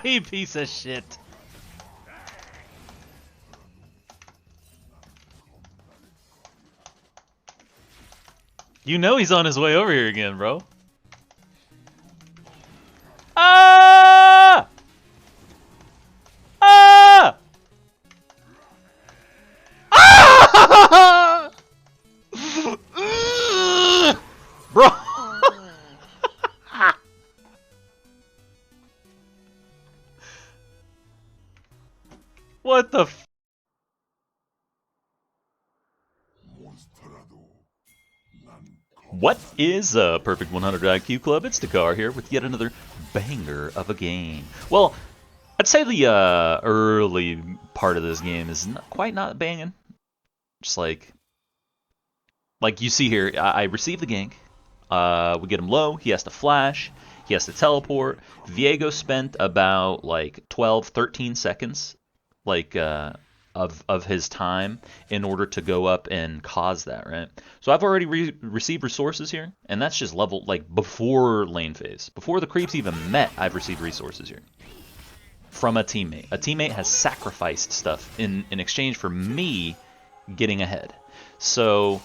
You piece of shit. You know he's on his way over here again, bro. Ah! Ah! Ah! Bro. What the f— What is a Perfect 100 IQ Club? It's Dekar here with yet another banger of a game. Well, I'd say the early part of this game is not banging. Just like you see here, I receive the gank. We get him low. He has to flash. He has to teleport. Viego spent about like 12, 13 seconds, like of his time in order to go up and cause that, right? So I've already received resources here, and that's just level like before lane phase, before the creeps even met. I've received resources here from a teammate. A teammate has sacrificed stuff in exchange for me getting ahead. So,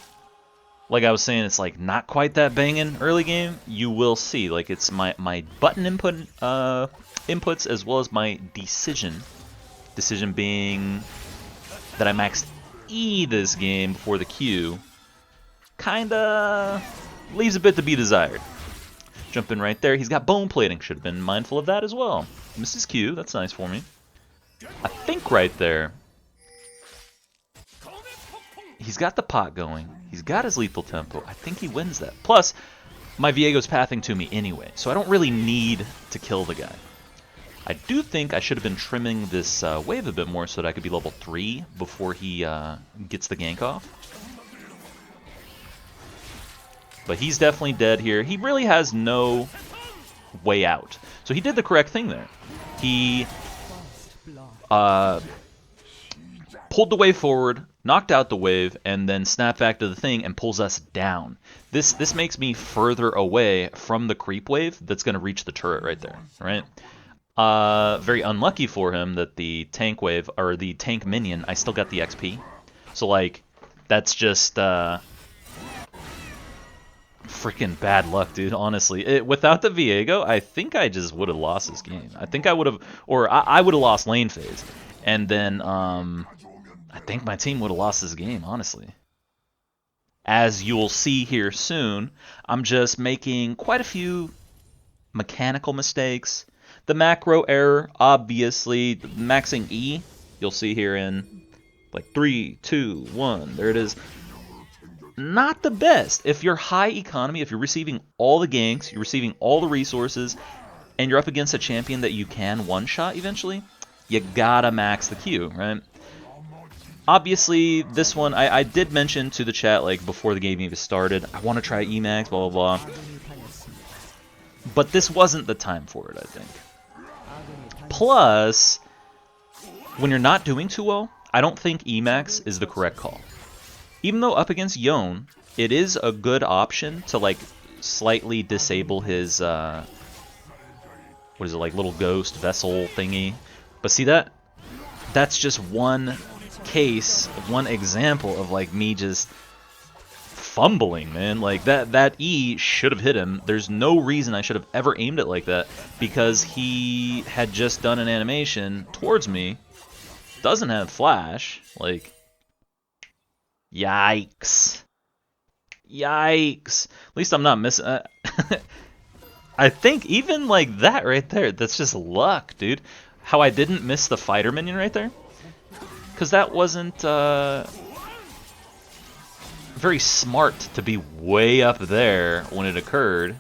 like I was saying, it's like not quite that banging early game. You will see, like it's my button inputs as well as my decision being that I maxed E this game before the Q. Kinda leaves a bit to be desired. Jump in right there. He's got bone plating. Should have been mindful of that as well. Misses Q. That's nice for me. I think right there, he's got the pot going. He's got his lethal tempo. I think he wins that. Plus, my Viego's pathing to me anyway, so I don't really need to kill the guy. I do think I should have been trimming this wave a bit more so that I could be level 3 before he gets the gank off. But he's definitely dead here. He really has no way out. So he did the correct thing there. He pulled the wave forward, knocked out the wave, and then snapped back to the thing and pulls us down. This makes me further away from the creep wave that's going to reach the turret right there, right? Very unlucky for him that the tank wave, or the tank minion, I still got the XP. So, like, that's just, freaking bad luck, dude, honestly. Without the Viego, I think I just would have lost this game. I think I would have, or I would have lost lane phase. And then, I think my team would have lost this game, honestly. As you'll see here soon, I'm just making quite a few mechanical mistakes. The macro error, obviously, maxing E, you'll see here in like 3, 2, 1, there it is. Not the best. If you're high economy, if you're receiving all the ganks, you're receiving all the resources, and you're up against a champion that you can one-shot eventually, you gotta max the Q, right? Obviously, this one, I did mention to the chat, like, before the game even started, I want to try Emax, blah, blah, blah. But this wasn't the time for it, I think. Plus, when you're not doing too well, I don't think Emax is the correct call. Even though up against Yone, it is a good option to, like, slightly disable his, what is it, like, little ghost vessel thingy. But see that? That's just one case, one example of, like, me just fumbling, man. Like, that E should have hit him. There's no reason I should have ever aimed it like that, because he had just done an animation towards me. Doesn't have flash. Like, yikes. Yikes. At least I'm not missing. I think even like that right there, that's just luck, dude. How I didn't miss the fighter minion right there. Because that wasn't very smart to be way up there when it occurred. It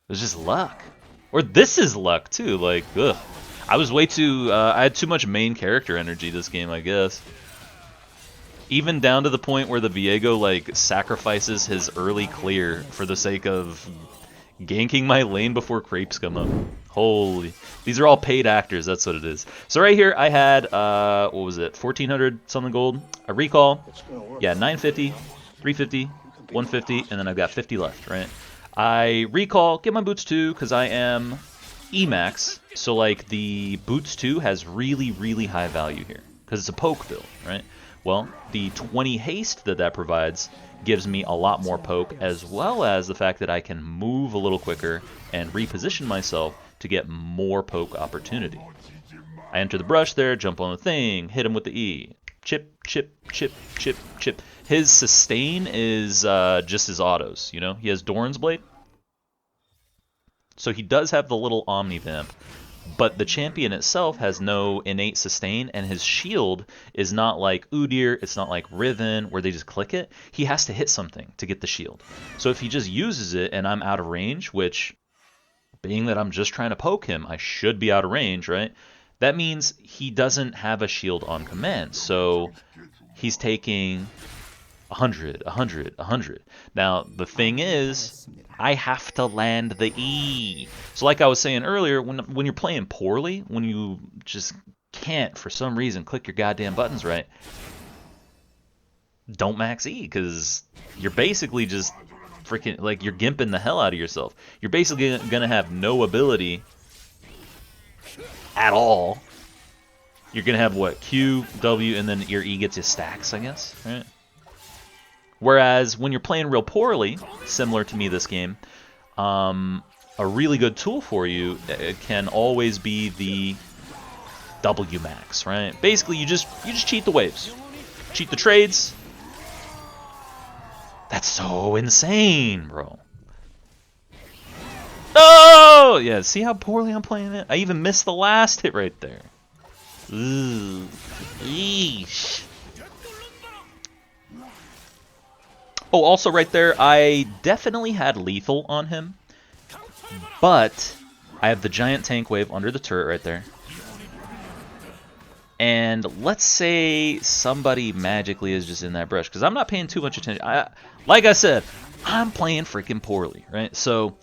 was just luck. Or this is luck too, like, ugh. I was way too, I had too much main character energy this game, I guess. Even down to the point where the Viego, like, sacrifices his early clear for the sake of ganking my lane before creeps come up. Holy. These are all paid actors, that's what it is. So right here, I had, what was it, 1,400 something gold, a recall, yeah, 950, 350, 150, and then I've got 50 left, right? I recall, get my boots 2, because I am Emax, so like the boots 2 has really, really high value here, because it's a poke build, right? Well, the 20 haste that provides gives me a lot more poke, as well as the fact that I can move a little quicker and reposition myself to get more poke opportunity. I enter the brush there, jump on the thing, hit him with the E. Chip, chip, chip, chip, chip. His sustain is just his autos, you know? He has Doran's Blade. So he does have the little Omnivamp, but the champion itself has no innate sustain, and his shield is not like Udyr, it's not like Riven, where they just click it. He has to hit something to get the shield. So if he just uses it and I'm out of range, which, being that I'm just trying to poke him, I should be out of range, right? That means he doesn't have a shield on command, so he's taking 100, 100, 100. Now, the thing is, I have to land the E. So like I was saying earlier, when you're playing poorly, when you just can't, for some reason, click your goddamn buttons right, don't max E, because you're basically just freaking, like, you're gimping the hell out of yourself. You're basically going to have no ability at all. You're going to have, what, Q, W, and then your E gets you stacks, I guess, right? Whereas when you're playing real poorly, similar to me this game, a really good tool for you can always be the W max, right? Basically, you just cheat the waves, cheat the trades. That's so insane, bro. Oh yeah, see how poorly I'm playing it? I even missed the last hit right there. Ooh, yeesh. Oh, also right there, I definitely had lethal on him, but I have the giant tank wave under the turret right there. And let's say somebody magically is just in that brush, because I'm not paying too much attention. Like I said, I'm playing freaking poorly, right? So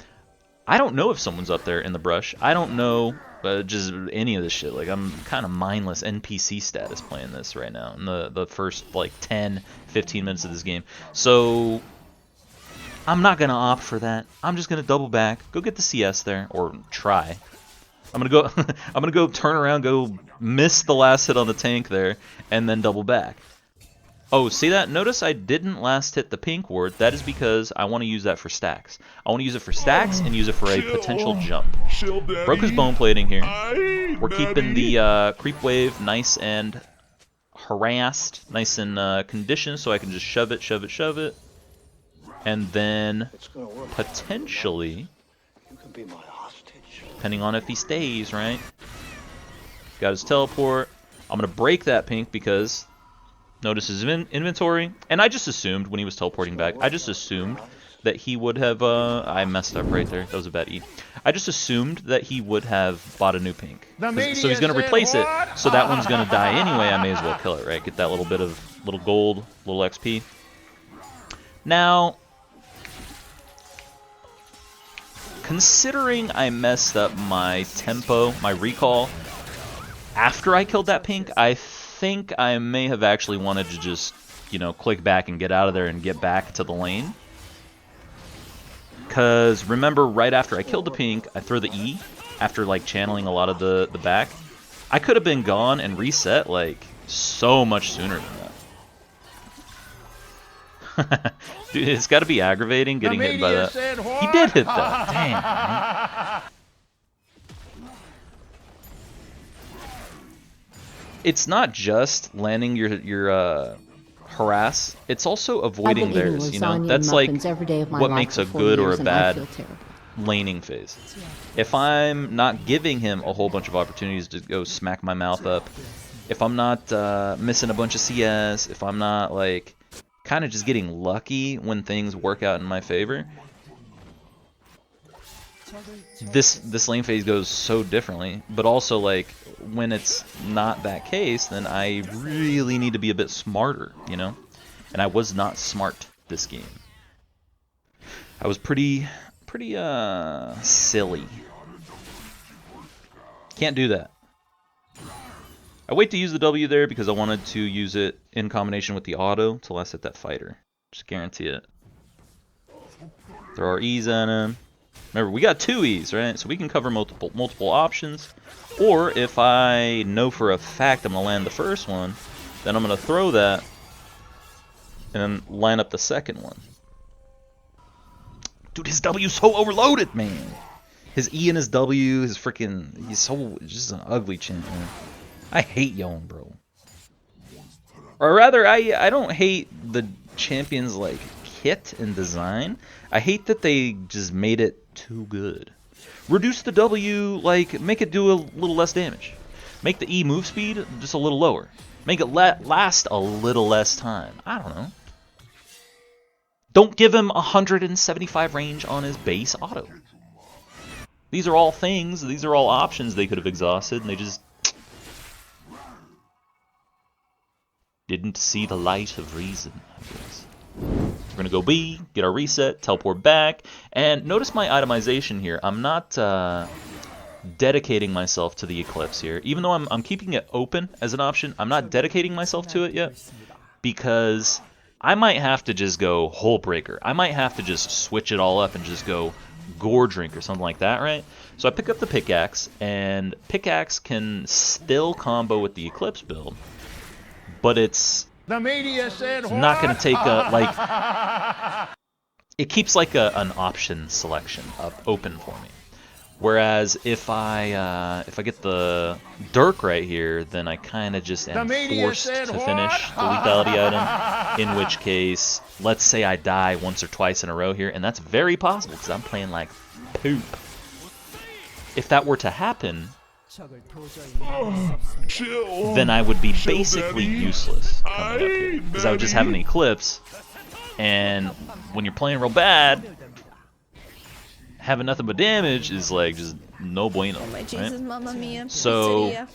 I don't know if someone's up there in the brush. I don't know just any of this shit. Like, I'm kind of mindless NPC status playing this right now in the first like 10, 15 minutes of this game. So I'm not gonna opt for that. I'm just gonna double back, go get the CS there, or try. I'm gonna go I'm gonna go turn around, go miss the last hit on the tank there, and then double back. Oh, see that? Notice I didn't last hit the pink ward. That is because I want to use that for stacks. I want to use it for stacks and use it for a potential jump. Broke his bone plating here. We're keeping the creep wave nice and harassed, nice and conditioned, so I can just shove it, shove it, shove it. And then potentially, depending on if he stays, right? Got his teleport. I'm going to break that pink because notice his inventory. And I just assumed when he was teleporting back, I just assumed that he would have, I messed up right there. That was a bad E. I just assumed that he would have bought a new pink. So he's going to replace it, so that one's going to die anyway. I may as well kill it, right? Get that little bit of little gold, little XP. Now, considering I messed up my tempo, my recall, after I killed that pink, I think I may have actually wanted to just, you know, click back and get out of there and get back to the lane. Because remember, right after I killed the pink, I throw the E after like channeling a lot of the back. I could have been gone and reset like so much sooner than that. Dude, it's got to be aggravating getting hit by that. He did hit that. Damn. Man. It's not just landing your harass, it's also avoiding theirs, you know? That's like what makes a good or a bad laning phase. If I'm not giving him a whole bunch of opportunities to go smack my mouth up, if I'm not missing a bunch of CS, if I'm not like kind of just getting lucky when things work out in my favor, this lane phase goes so differently. But also, like, when it's not that case, then I really need to be a bit smarter, you know? And I was not smart this game. I was pretty silly. Can't do that. I wait to use the W there because I wanted to use it in combination with the auto to last hit that fighter. Just guarantee it. Throw our E's at him. Remember, we got 2 E's, right? So we can cover multiple options. Or if I know for a fact I'm going to land the first one, then I'm going to throw that and then line up the second one. Dude, his W's so overloaded, man. His E and his W, his freaking... He's so... just an ugly champ, man. I hate Yon, bro. Or rather, I don't hate the champion's, like, kit and design. I hate that they just made it too good. Reduce the W, like, make it do a little less damage. Make the E move speed just a little lower. Make it last a little less time. I don't know. Don't give him 175 range on his base auto. These are all things, these are all options they could have exhausted, and they just didn't see the light of reason, I guess. We're going to go B, get our reset, teleport back, and notice my itemization here. I'm not dedicating myself to the Eclipse here. Even though I'm keeping it open as an option, I'm not dedicating myself to it yet, because I might have to just go Hole Breaker. I might have to just switch it all up and just go Gore Drink or something like that, right? So I pick up the Pickaxe, and Pickaxe can still combo with the Eclipse build, but it's not going to take a, like, it keeps like an option selection up open for me. Whereas if I get the Dirk right here, then I kind of just am forced to finish the lethality item, in which case, let's say I die once or twice in a row here, and that's very possible because I'm playing like poop. If that were to happen, then I would be basically useless coming up here, because I would just have an Eclipse, and when you're playing real bad, having nothing but damage is like just no bueno, right? So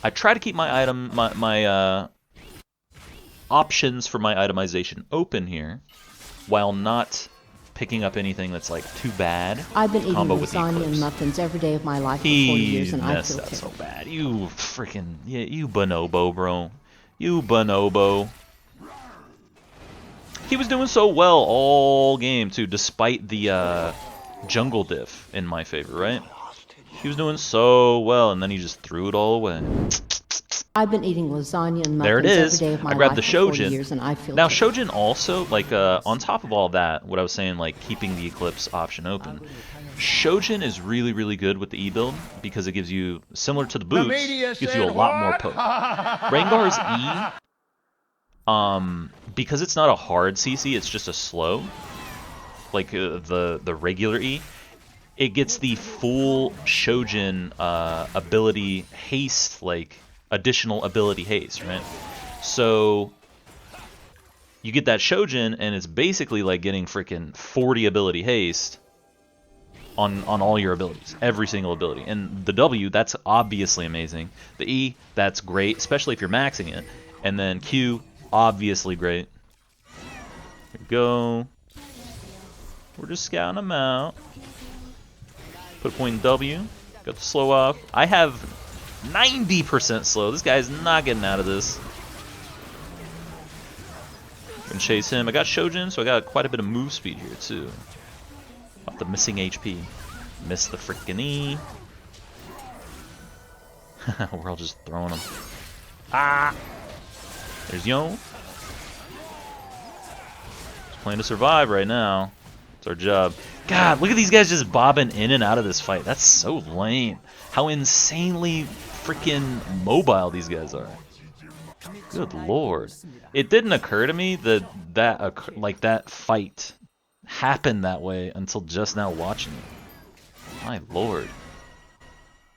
I try to keep my item, my options for my itemization open here, while not picking up anything that's like too bad. I've been eating lasagna and muffins every day of my life for 40 years, and I feel that so bad. You freaking you bonobo, bro. You bonobo. He was doing so well all game too, despite the jungle diff in my favor, right? He was doing so well, and then he just threw it all away. I've been eating lasagna and muffins there it is. every day of my I grabbed life the for 40 Shojin. years, and I feel now terrible. Shojin also, like, on top of all that, what I was saying, like keeping the Eclipse option open, Shojin is really, really good with the E build because it gives you, similar to the boots, gives you a lot more poke. Rengar's E, because it's not a hard CC, it's just a slow, like the regular E, it gets the full Shojin ability haste, like additional ability haste, right? So you get that Shojin, and it's basically like getting freaking 40 ability haste on all your abilities, every single ability. And the W, that's obviously amazing. The E, that's great, especially if you're maxing it. And then Q, obviously great. Here we go. We're just scouting them out. Put a point in W. Got the slow off. I have 90% slow. This guy's not getting out of this. Gonna chase him. I got Shojin, so I got quite a bit of move speed here too. Off the missing HP. Missed the freaking E. We're all just throwing them. Ah! There's Yon. Just playing to survive right now. It's our job. God, look at these guys just bobbing in and out of this fight. That's so lame. How insanely freaking mobile these guys are. Good lord. It didn't occur to me that that fight happened that way until just now watching it. My lord.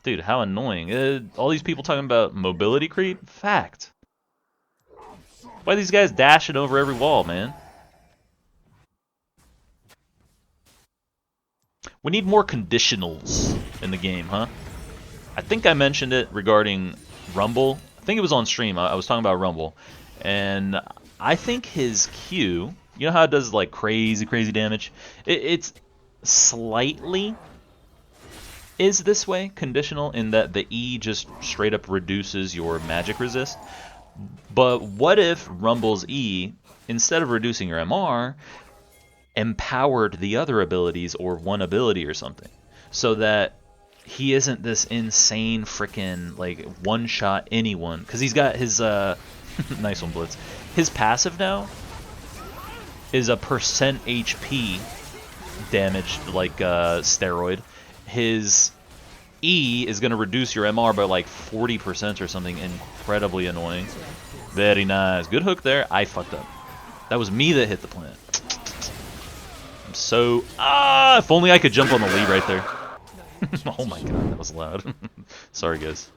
Dude, how annoying. All these people talking about mobility creep? Fact. Why are these guys dashing over every wall, man? We need more conditionals in the game, huh? I think I mentioned it regarding Rumble. I think it was on stream. I was talking about Rumble. And I think his Q, you know how it does like crazy, crazy damage? It's slightly is this way, conditional, in that the E just straight up reduces your magic resist. But what if Rumble's E, instead of reducing your MR, empowered the other abilities or one ability or something, so that he isn't this insane freaking like one-shot anyone. Because he's got his nice one, Blitz. His passive now is a percent HP damaged like steroid. His E is going to reduce your MR by like 40% or something. Incredibly annoying. Very nice. Good hook there. I fucked up. That was me that hit the plant. I'm so... if only I could jump on the lead right there. Oh my god, that was loud. Sorry, guys.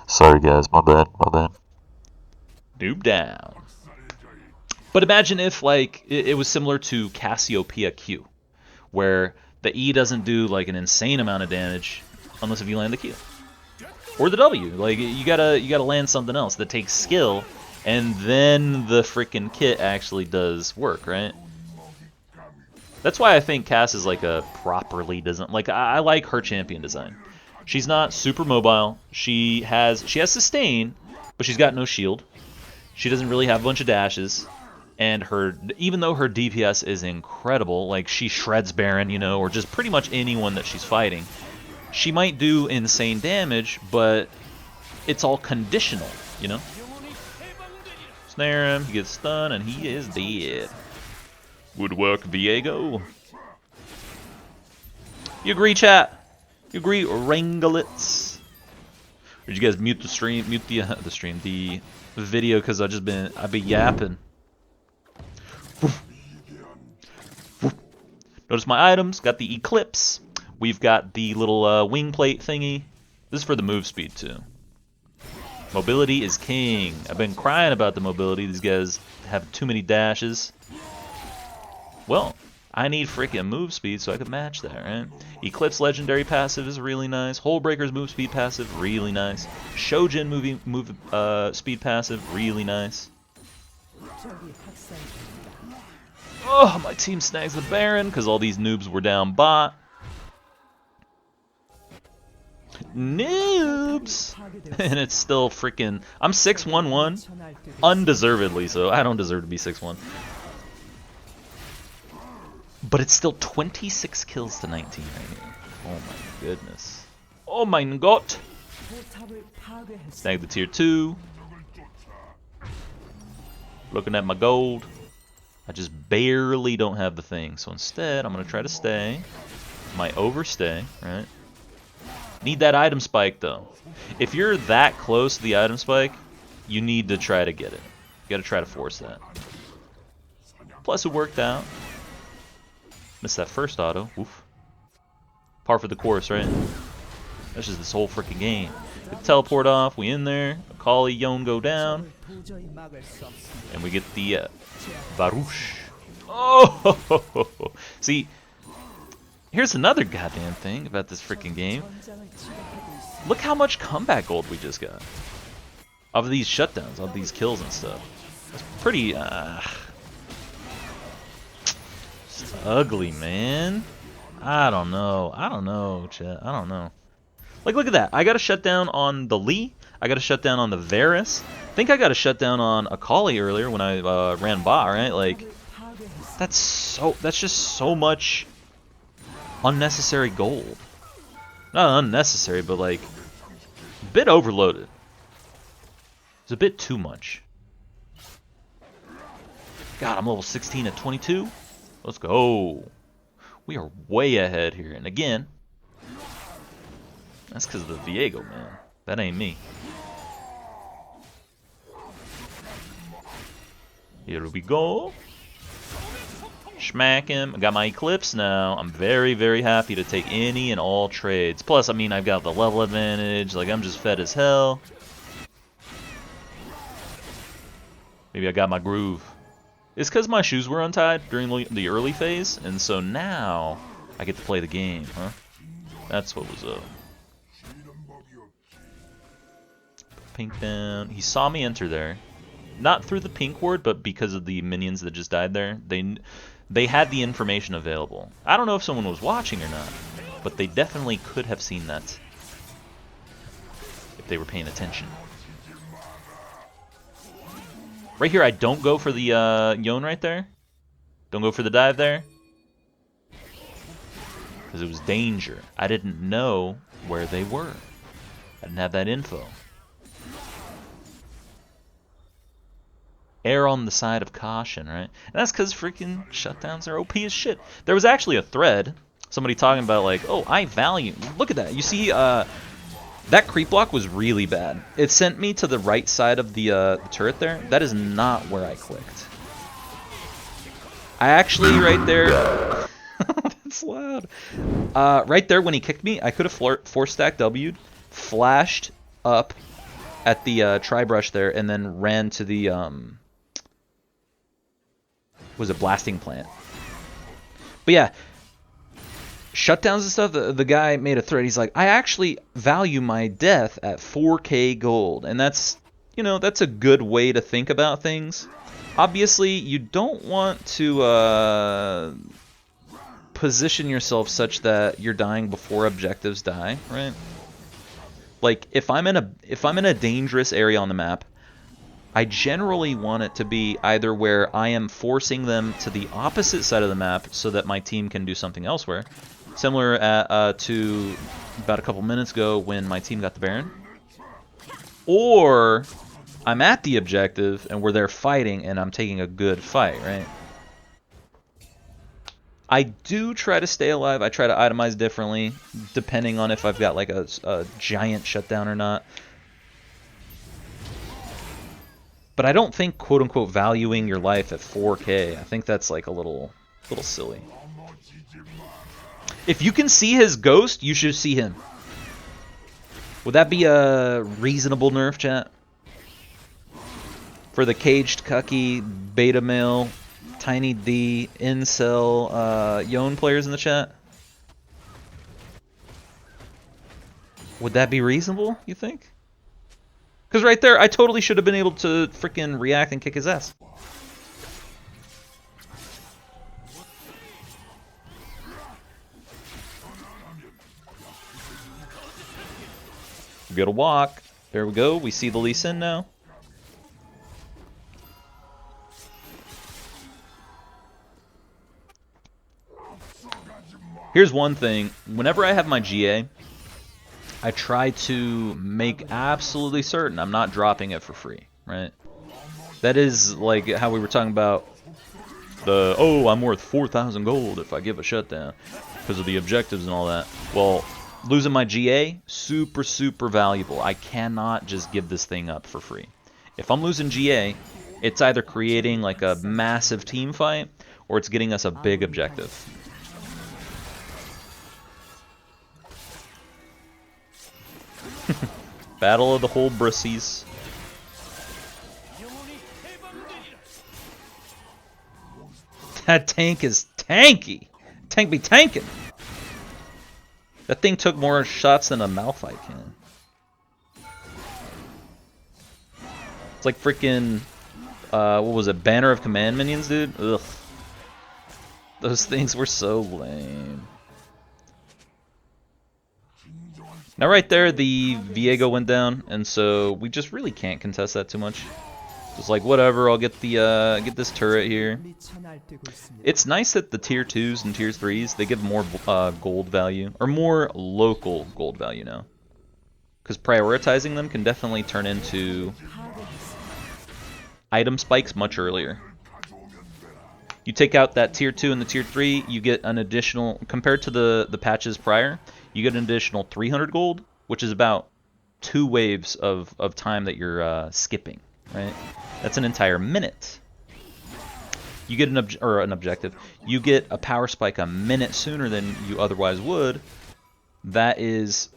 Sorry, guys. My bad. My bad. Noob down. But imagine if, like, it was similar to Cassiopeia Q, where the E doesn't do, like, an insane amount of damage unless if you land the Q. Or the W. Like, you gotta land something else that takes skill, and then the freaking kit actually does work, right? That's why I think Cass is like a properly doesn't like I like her champion design. She's not super mobile. She has sustain, but she's got no shield. She doesn't really have a bunch of dashes, and even though her DPS is incredible, like she shreds Baron, you know, or just pretty much anyone that she's fighting. She might do insane damage, but it's all conditional, you know? Snare him, he gets stunned, and he is dead. Good work, Viego. You agree, chat? You agree, Wranglets? Or did you guys mute the stream? Mute the video, because I've been yapping. Notice my items. Got the Eclipse. We've got the little wing plate thingy. This is for the move speed too. Mobility is king. I've been crying about the mobility. These guys have too many dashes. Well, I need freaking move speed so I can match that, right? Eclipse legendary passive is really nice. Holebreaker's move speed passive, really nice. Shojin move speed passive, really nice. Oh, my team snags the Baron because all these noobs were down bot. Noobs! And it's still freaking... I'm 6-1-1. Undeservedly so. I don't deserve to be 6-1. But it's still 26 kills to 19 right here. Oh my goodness. Oh my god! Snag the tier 2. Looking at my gold. I just barely don't have the thing. So instead, I'm going to try to stay. Might overstay, right? Need that item spike though. If you're that close to the item spike, you need to try to get it. You got to try to force that. Plus it worked out. Missed that first auto. Oof. Par for the course, right? That's just this whole freaking game. Get the teleport off. We in there. Akali, Yon go down. And we get the Varouche. Oh! See, here's another goddamn thing about this freaking game. Look how much comeback gold we just got. Of these shutdowns, of these kills and stuff. It's pretty, it's ugly, man. I don't know, chat. I don't know. Like, look at that. I got a shutdown on the Lee. I got a shutdown on the Varus. I think I got a shutdown on Akali earlier when I ran bot, right? Like, that's just so much unnecessary gold. Not unnecessary, but like a bit overloaded. It's a bit too much. God, I'm level 16 at 22. Let's go. We are way ahead here. And again, that's because of the Viego, man. That ain't me. Here we go. Smack him. I got my Eclipse now. I'm very, very happy to take any and all trades. Plus, I mean, I've got the level advantage. Like, I'm just fed as hell. Maybe I got my groove. It's because my shoes were untied during the early phase, and so now I get to play the game, huh? That's what was up. Pink down. He saw me enter there. Not through the pink ward, but because of the minions that just died there. They had the information available. I don't know if someone was watching or not, but they definitely could have seen that if they were paying attention. Right here, I don't go for the Yone right there. Don't go for the dive there. Because it was danger. I didn't know where they were. I didn't have that info. Err on the side of caution, right? And that's because freaking shutdowns are OP as shit. There was actually a thread, somebody talking about like, oh, I value. Look at that. You see, that creep block was really bad. It sent me to the right side of the turret there. That is not where I clicked. I actually, right there... That's loud. Right there when he kicked me, I could have force stack W'd, flashed up at the tri-brush there, and then ran to the... was a blasting plant. But yeah, shutdowns and stuff, the guy made a thread. He's like, I actually value my death at 4k gold. And that's, you know, that's a good way to think about things. Obviously, you don't want to position yourself such that you're dying before objectives die, right? Like if I'm in a dangerous area on the map, I generally want it to be either where I am forcing them to the opposite side of the map so that my team can do something elsewhere. Similar to about a couple minutes ago when my team got the Baron. Or I'm at the objective and we're there fighting and I'm taking a good fight, right? I do try to stay alive. I try to itemize differently depending on if I've got like a giant shutdown or not. But I don't think quote-unquote valuing your life at 4k. I think that's like a little silly. If you can see his ghost, you should see him. Would that be a reasonable nerf, chat? For the caged cucky, beta male, tiny D, incel, Yon players in the chat? Would that be reasonable, you think? Because right there, I totally should have been able to freaking react and kick his ass. We got to walk. There we go. We see the Lee Sin now. Here's one thing. Whenever I have my GA, I try to make absolutely certain I'm not dropping it for free, right? That is like how we were talking about the, oh, I'm worth 4,000 gold if I give a shutdown because of the objectives and all that. Well, losing my GA, super, super valuable. I cannot just give this thing up for free. If I'm losing GA, it's either creating like a massive team fight or it's getting us a big objective. Battle of the whole Brussies. That tank is tanky. Tank be tanking. That thing took more shots than a Malphite can. It's like freaking, what was it, Banner of Command minions, dude? Ugh. Those things were so lame. Now right there, the Viego went down, and so we just really can't contest that too much. Just like, whatever, I'll get the get this turret here. It's nice that the tier 2s and tier 3s, they give more gold value, or more local gold value now. Because prioritizing them can definitely turn into item spikes much earlier. You take out that tier 2 and the tier 3, you get an additional, compared to the patches prior, you get an additional 300 gold, which is about 2 waves of time that you're skipping, right? That's an entire minute. You get an objective. You get a power spike a minute sooner than you otherwise would. That is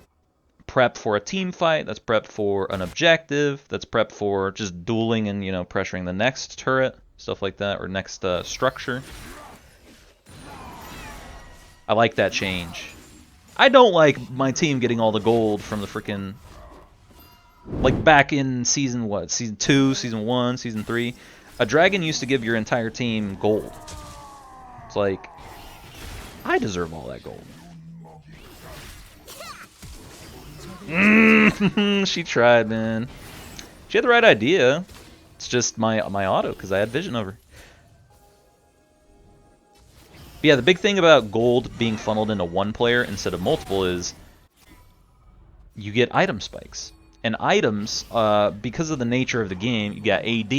prep for a team fight. That's prep for an objective. That's prep for just dueling and, you know, pressuring the next turret, stuff like that, or next structure. I like that change. I don't like my team getting all the gold from the freaking, like back in season what? Season 2, season 1, season 3. A dragon used to give your entire team gold. It's like, I deserve all that gold. She tried, man. She had the right idea. It's just my auto, because I had vision over. But yeah, the big thing about gold being funneled into one player instead of multiple is you get item spikes. And items, because of the nature of the game, you got AD,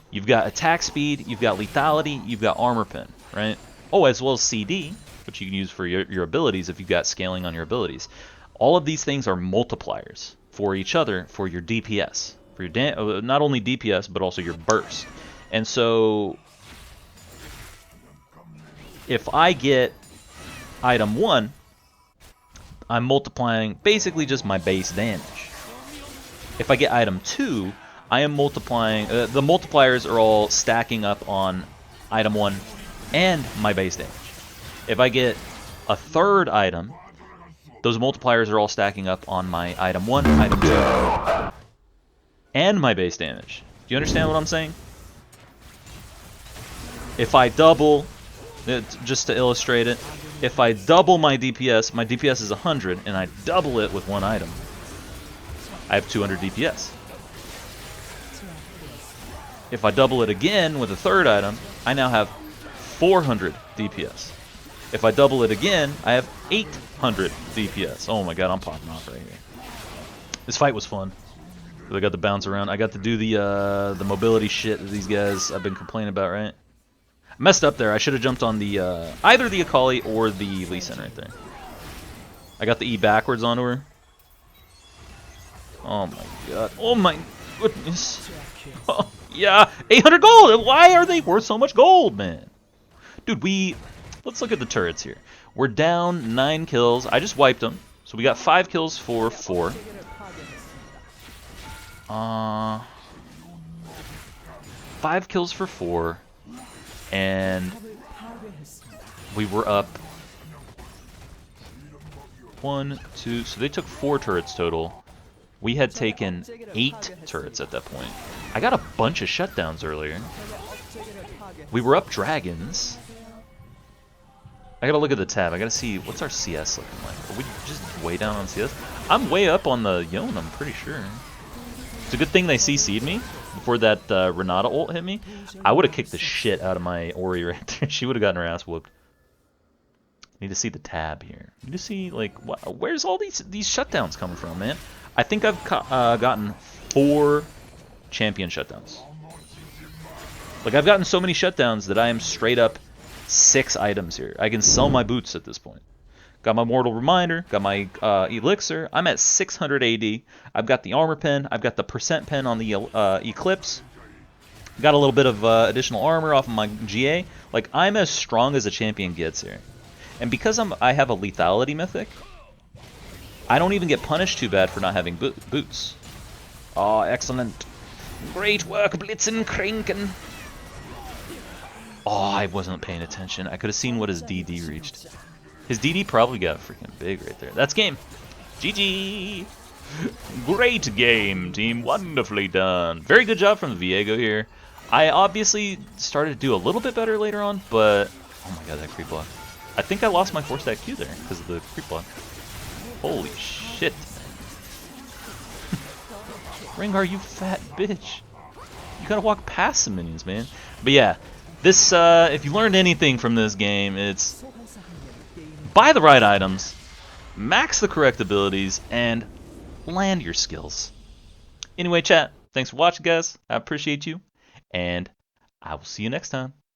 you've got attack speed, you've got lethality, you've got armor pen, right? Oh, as well as CD, which you can use for your abilities if you've got scaling on your abilities. All of these things are multipliers for each other for your DPS, for your not only DPS but also your burst. And so, if I get item 1, I'm multiplying basically just my base damage. If I get item 2, I am multiplying, the multipliers are all stacking up on item 1 and my base damage. If I get a third item, those multipliers are all stacking up on my item 1, item 2, and my base damage. Do you understand what I'm saying? If I double, just to illustrate it, if I double my DPS is 100, and I double it with one item, I have 200 DPS. If I double it again with a third item, I now have 400 DPS. If I double it again, I have 800 DPS. Oh my god, I'm popping off right here. This fight was fun. I got to bounce around. I got to do the mobility shit that these guys have been complaining about, right? I messed up there. I should have jumped on the either the Akali or the Lee Sin right there. I got the E backwards onto her. Oh my god. Oh my goodness. Oh, yeah, 800 gold. Why are they worth so much gold, man? Dude, let's look at the turrets here. We're down 9 kills. I just wiped them. So we got 5 kills for 4. 5 kills for 4. And we were up 1, 2. So they took 4 turrets total. We had taken 8 turrets at that point. I got a bunch of shutdowns earlier. We were up dragons. I gotta look at the tab. I gotta see, what's our CS looking like? Are we just way down on CS? I'm way up on the Yone, I'm pretty sure. It's a good thing they CC'd me before that Renata ult hit me. I would have kicked the shit out of my Ori right there. She would have gotten her ass whooped. Need to see the tab here. Need to see, like, where's all these shutdowns coming from, man? I think I've gotten 4 champion shutdowns. Like, I've gotten so many shutdowns that I am straight up 6 items here. I can sell my boots at this point. Got my Mortal Reminder, got my Elixir. I'm at 600 AD. I've got the Armor Pen. I've got the percent pen on the Eclipse. Got a little bit of additional armor off of my GA. Like, I'm as strong as a champion gets here. And because I have a lethality mythic, I don't even get punished too bad for not having boots. Oh, excellent. Great work, Blitzen Kranken. Oh, I wasn't paying attention. I could have seen what his DD reached. His DD probably got freaking big right there. That's game. GG. Great game, team. Wonderfully done. Very good job from the Viego here. I obviously started to do a little bit better later on, but... Oh my god, that creep block. I think I lost my 4-stack Q there because of the creep block. Holy shit. Rengar, you fat bitch. You gotta walk past some minions, man. But yeah, this, if you learned anything from this game, it's buy the right items, max the correct abilities, and land your skills. Anyway, chat, thanks for watching, guys. I appreciate you, and I will see you next time.